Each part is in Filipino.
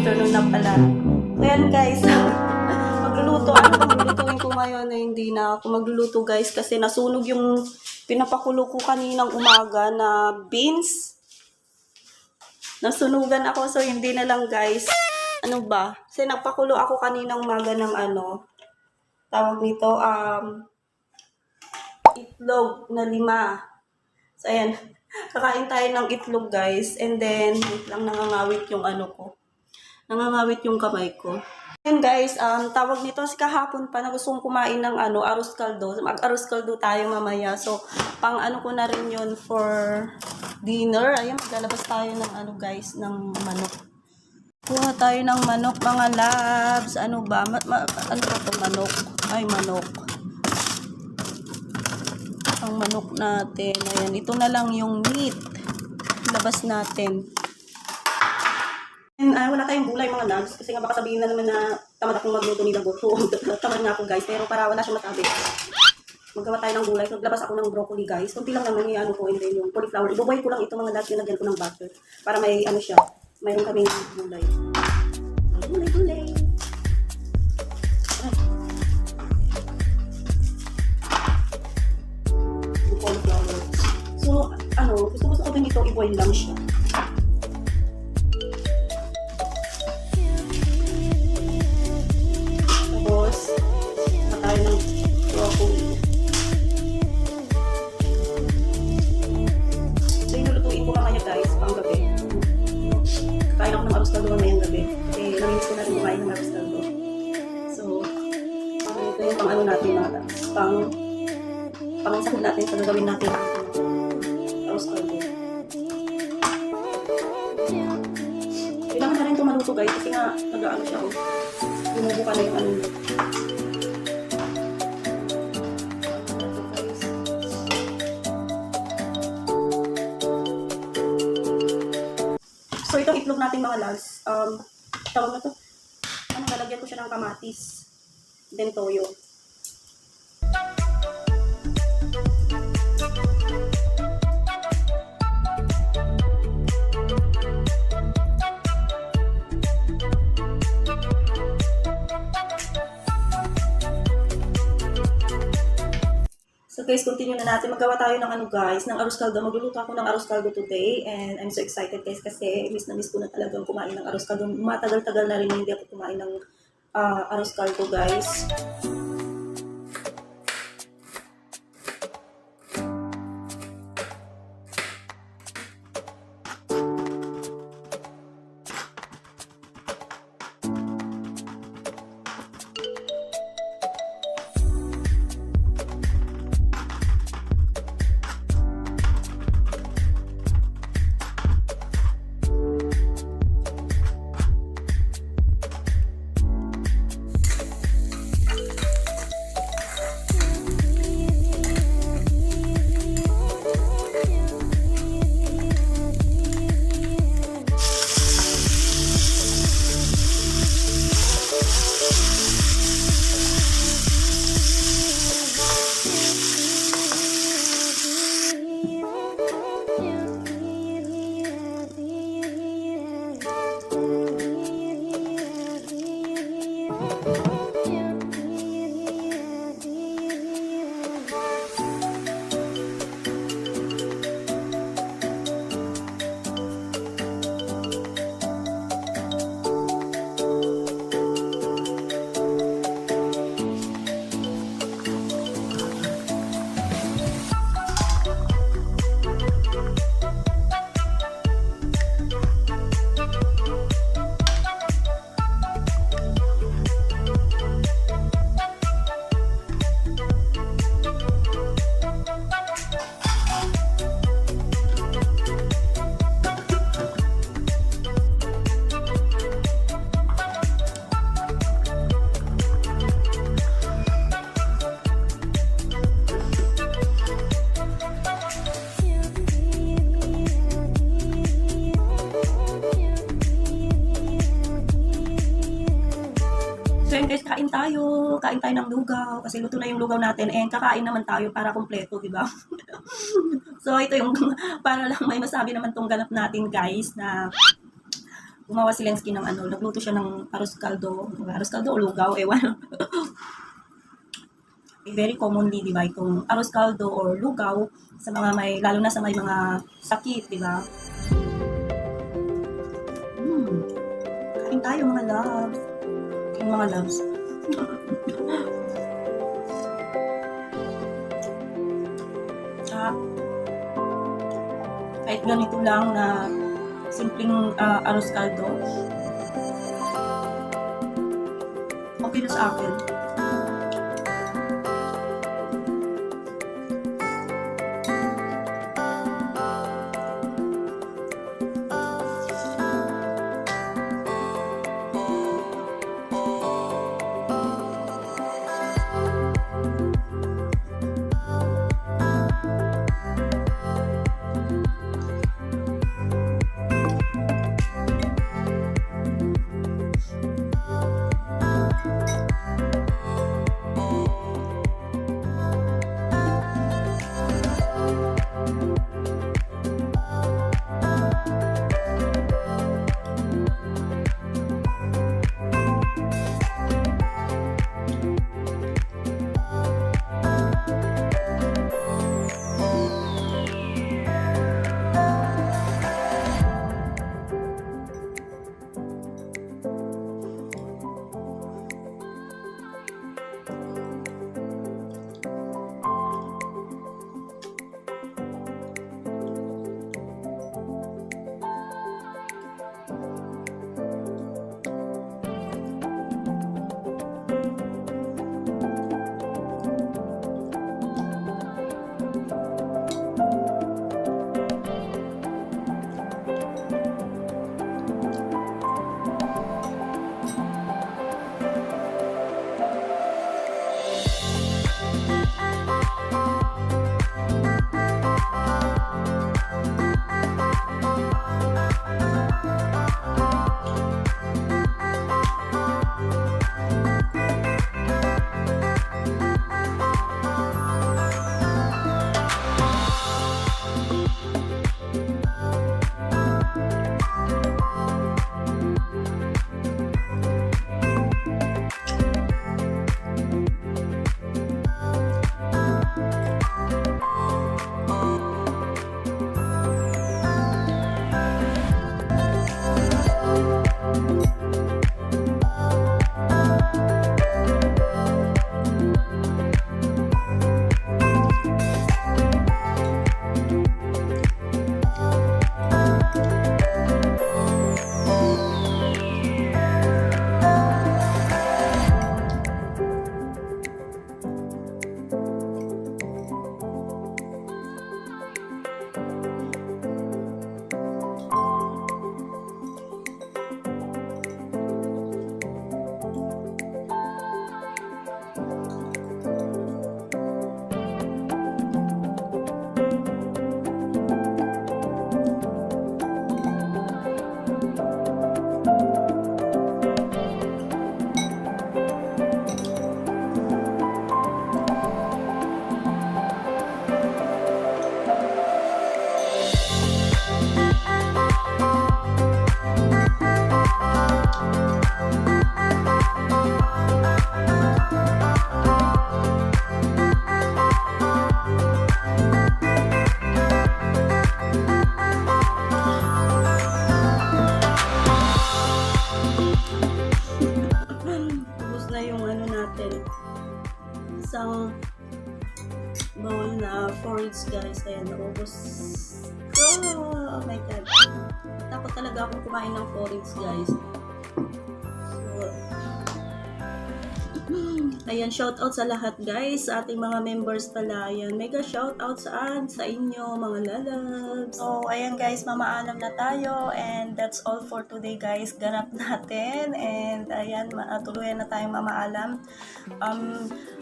afternoon na pala. So yan guys, magluluto. Ano bang lulutuin ko ngayon na hindi na ako magluluto guys kasi nasunog yung pinapakulo ko kaninang umaga na beans. Nasunugan ako so hindi na lang guys. Ano ba? Kasi nagpakulo ako kaninang umaga ng ano, tawag nito, itlog na 5. So ayan, kakain tayo ng itlog guys. And then, wait lang, nangangawit yung ano ko. Nangangawit yung kamay ko. And guys, tawag nito si kahapon pa na gusto kong kumain ng ano, arrozcaldo. Mag-arrozcaldo tayo mamaya. So, pang ano ko na rin yun for dinner. Ayun, maglalabas tayo ng ano guys, ng manok. Kuha tayo ng manok mga labs. Ano ba? Ano ba ito manok? Ay, manok. Ang manok natin. Ayan, ito na lang yung meat. Labas natin. And, wala tayong gulay mga loves kasi nga baka sabihin na naman na tamad akong magluto nila buto. Tamad nga ako guys, pero para wala siyang masabi. Maggawa tayo ng gulay. So, naglabas ako ng broccoli guys. Kunti lang naman yung ano ko and then yung cauliflower. Iboboil ko lang ito mga loves, nilagyan ko ng butter. Para may ano siya, mayroon kaming gulay. Gulay. Yung cauliflower. So, ano, gusto ko din ito, i-boil lang siya. Arrozcaldo mamayang gabi. Kasi naminis ko na rin kumain ng arrozcaldo. So, ito yung pang ano natin mga loves. Pang sakit natin sa gagawin natin arrozcaldo. Kailangan na rin ito maluto guys kasi nga nag-ano siya oh. Lumubo ka na yung ano. So, itong itlog natin mga loves, tawag na to, lalagyan ko siya ng kamatis, then toyo. So guys, continue na natin. Maggawa tayo ng ano guys, ng arrozcaldo. Magluluto ako ng arrozcaldo today and I'm so excited guys kasi miss na miss ko na talagang kumain ng arrozcaldo. Matagal-tagal na rin hindi ako kumain ng arrozcaldo guys. So yun guys, kain tayo ng lugaw kasi luto na yung lugaw natin and kakain naman tayo para kumpleto, di ba? So ito yung para lang may masabi naman tong ganap natin guys na gumawa si Lensky ng ano, nagluto siya ng arroz caldo o lugaw, ewan. Very commonly, di ba, itong arroz caldo or lugaw sa mga lalo na sa may mga sakit, di ba? Kain tayo mga loves. Yung mga loves. Kahit ganito lang na simpleng arroz caldo, okay na sa akin. Isang bowl na porridge, guys. Ayan, naubos ko. Oh my god. Takot talaga akong kumain ng porridge, guys. So, ayan, shout out sa lahat, guys, sa ating mga members pala. Ayan, mega shout out saan sa inyo, mga lalabs. So, ayan, guys, mamaalam na tayo, and that's all for today, guys. Ganap natin, and ayan, tuluyan na tayong mamaalam.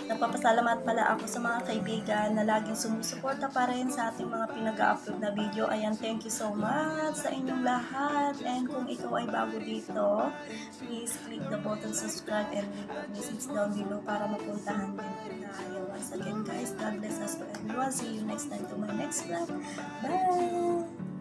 Nagpapasalamat pala ako sa mga kaibigan na laging sumusuporta pa rin sa ating mga pinag-upload na video. Ayan, thank you so much sa inyong lahat. And kung ikaw ay bago dito, please click the button subscribe and leave a message down below para mapuntahan din tayo. Once again, guys, God bless us to everyone. See you next time to my next vlog. Bye!